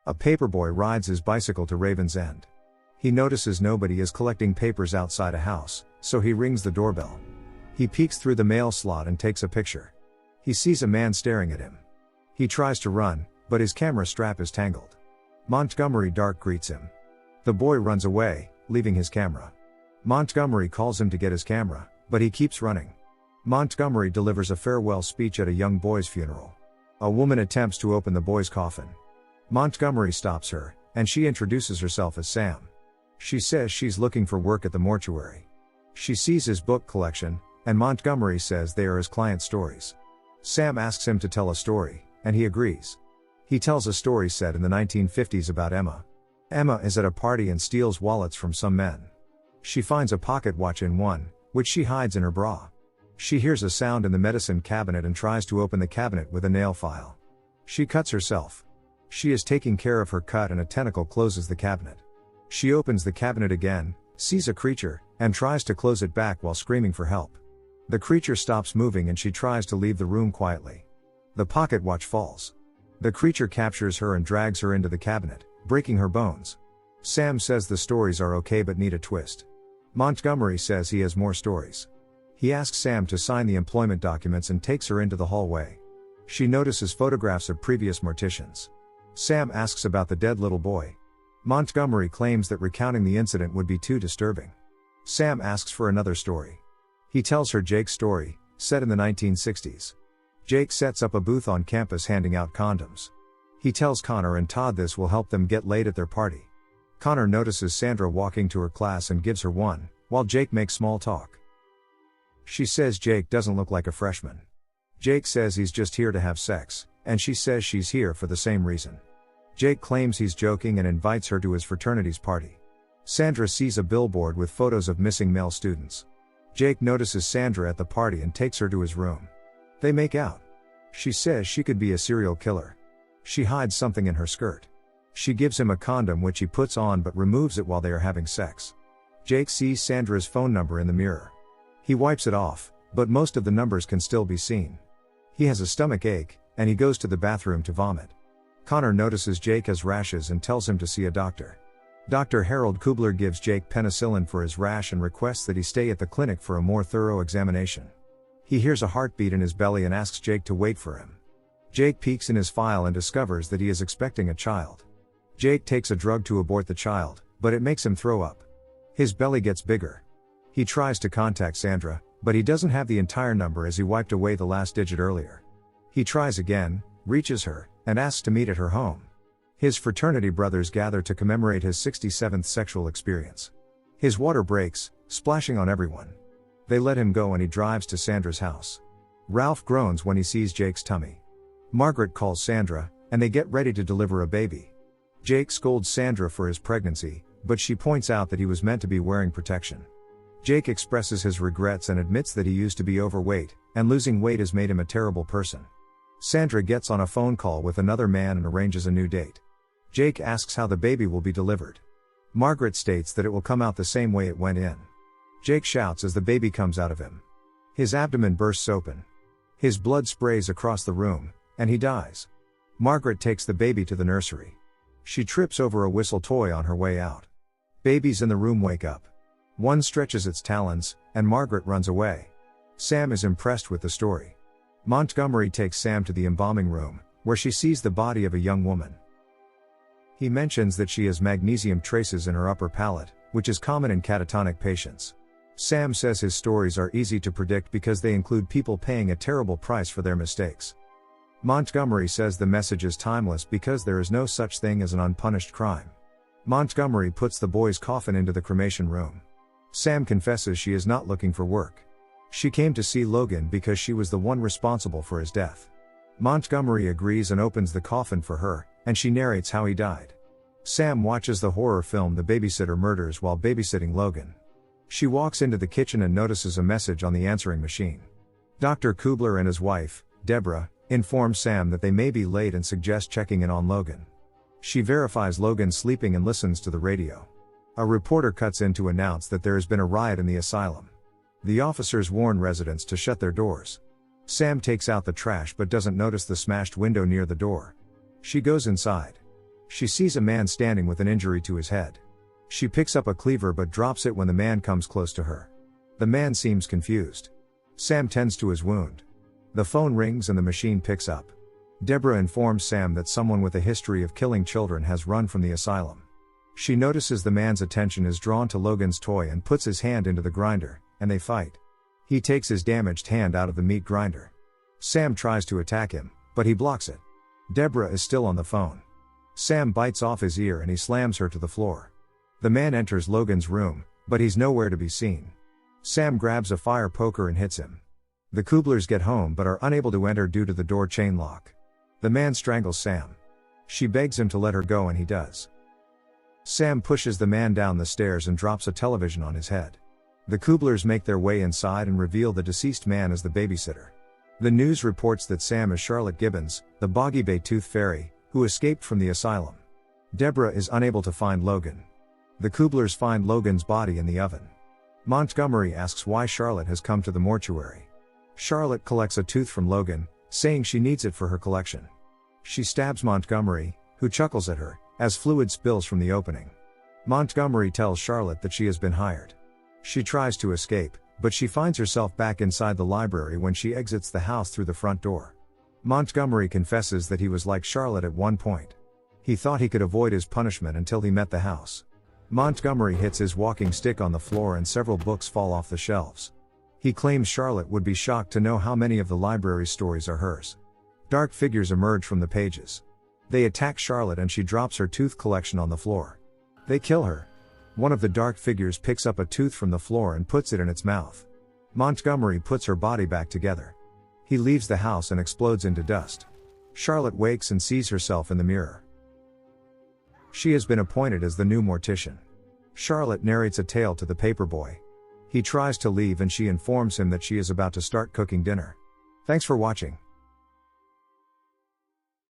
A paperboy rides his bicycle to Raven's End. He notices nobody is collecting papers outside a house, so he rings the doorbell. He peeks through the mail slot and takes a picture. He sees a man staring at him. He tries to run, but his camera strap is tangled. Montgomery Dark greets him. The boy runs away, leaving his camera. Montgomery calls him to get his camera, but he keeps running. Montgomery delivers a farewell speech at a young boy's funeral. A woman attempts to open the boy's coffin. Montgomery stops her, and she introduces herself as Sam. She says she's looking for work at the mortuary. She sees his book collection, and Montgomery says they are his client's stories. Sam asks him to tell a story, and he agrees. He tells a story set in the 1950s about Emma. Emma is at a party and steals wallets from some men. She finds a pocket watch in one, which she hides in her bra. She hears a sound in the medicine cabinet and tries to open the cabinet with a nail file. She cuts herself. She is taking care of her cut and a tentacle closes the cabinet. She opens the cabinet again, sees a creature, and tries to close it back while screaming for help. The creature stops moving and she tries to leave the room quietly. The pocket watch falls. The creature captures her and drags her into the cabinet, breaking her bones. Sam says the stories are okay but need a twist. Montgomery says he has more stories. He asks Sam to sign the employment documents and takes her into the hallway. She notices photographs of previous morticians. Sam asks about the dead little boy. Montgomery claims that recounting the incident would be too disturbing. Sam asks for another story. He tells her Jake's story, set in the 1960s. Jake sets up a booth on campus handing out condoms. He tells Connor and Todd this will help them get laid at their party. Connor notices Sandra walking to her class and gives her one, while Jake makes small talk. She says Jake doesn't look like a freshman. Jake says he's just here to have sex, and she says she's here for the same reason. Jake claims he's joking and invites her to his fraternity's party. Sandra sees a billboard with photos of missing male students. Jake notices Sandra at the party and takes her to his room. They make out. She says she could be a serial killer. She hides something in her skirt. She gives him a condom which he puts on but removes it while they are having sex. Jake sees Sandra's phone number in the mirror. He wipes it off, but most of the numbers can still be seen. He has a stomach ache, and he goes to the bathroom to vomit. Connor notices Jake has rashes and tells him to see a doctor. Dr. Harold Kubler gives Jake penicillin for his rash and requests that he stay at the clinic for a more thorough examination. He hears a heartbeat in his belly and asks Jake to wait for him. Jake peeks in his file and discovers that he is expecting a child. Jake takes a drug to abort the child, but it makes him throw up. His belly gets bigger. He tries to contact Sandra, but he doesn't have the entire number as he wiped away the last digit earlier. He tries again, reaches her, and asks to meet at her home. His fraternity brothers gather to commemorate his 67th sexual experience. His water breaks, splashing on everyone. They let him go and he drives to Sandra's house. Ralph groans when he sees Jake's tummy. Margaret calls Sandra, and they get ready to deliver a baby. Jake scolds Sandra for his pregnancy, but she points out that he was meant to be wearing protection. Jake expresses his regrets and admits that he used to be overweight, and losing weight has made him a terrible person. Sandra gets on a phone call with another man and arranges a new date. Jake asks how the baby will be delivered. Margaret states that it will come out the same way it went in. Jake shouts as the baby comes out of him. His abdomen bursts open. His blood sprays across the room, and he dies. Margaret takes the baby to the nursery. She trips over a whistle toy on her way out. Babies in the room wake up. One stretches its talons, and Margaret runs away. Sam is impressed with the story. Montgomery takes Sam to the embalming room, where she sees the body of a young woman. He mentions that she has magnesium traces in her upper palate, which is common in catatonic patients. Sam says his stories are easy to predict because they include people paying a terrible price for their mistakes. Montgomery says the message is timeless because there is no such thing as an unpunished crime. Montgomery puts the boy's coffin into the cremation room. Sam confesses she is not looking for work. She came to see Logan because she was the one responsible for his death. Montgomery agrees and opens the coffin for her, and she narrates how he died. Sam watches the horror film The Babysitter Murders while babysitting Logan. She walks into the kitchen and notices a message on the answering machine. Dr. Kubler and his wife, Deborah, inform Sam that they may be late and suggest checking in on Logan. She verifies Logan sleeping and listens to the radio. A reporter cuts in to announce that there has been a riot in the asylum. The officers warn residents to shut their doors. Sam takes out the trash but doesn't notice the smashed window near the door. She goes inside. She sees a man standing with an injury to his head. She picks up a cleaver but drops it when the man comes close to her. The man seems confused. Sam tends to his wound. The phone rings and the machine picks up. Deborah informs Sam that someone with a history of killing children has run from the asylum. She notices the man's attention is drawn to Logan's toy and puts his hand into the grinder, and they fight. He takes his damaged hand out of the meat grinder. Sam tries to attack him, but he blocks it. Deborah is still on the phone. Sam bites off his ear and he slams her to the floor. The man enters Logan's room, but he's nowhere to be seen. Sam grabs a fire poker and hits him. The Kublers get home but are unable to enter due to the door chain lock. The man strangles Sam. She begs him to let her go and he does. Sam pushes the man down the stairs and drops a television on his head. The Kublers make their way inside and reveal the deceased man as the babysitter. The news reports that Sam is Charlotte Gibbons, the Boggy Bay Tooth Fairy, who escaped from the asylum. Deborah is unable to find Logan. The Kublers find Logan's body in the oven. Montgomery asks why Charlotte has come to the mortuary. Charlotte collects a tooth from Logan, saying she needs it for her collection. She stabs Montgomery, who chuckles at her, as fluid spills from the opening. Montgomery tells Charlotte that she has been hired. She tries to escape, but she finds herself back inside the library when she exits the house through the front door. Montgomery confesses that he was like Charlotte at one point. He thought he could avoid his punishment until he met the house. Montgomery hits his walking stick on the floor and several books fall off the shelves. He claims Charlotte would be shocked to know how many of the library's stories are hers. Dark figures emerge from the pages. They attack Charlotte and she drops her tooth collection on the floor. They kill her. One of the dark figures picks up a tooth from the floor and puts it in its mouth. Montgomery puts her body back together. He leaves the house and explodes into dust. Charlotte wakes and sees herself in the mirror. She has been appointed as the new mortician. Charlotte narrates a tale to the paperboy. He tries to leave and she informs him that she is about to start cooking dinner. Thanks for watching.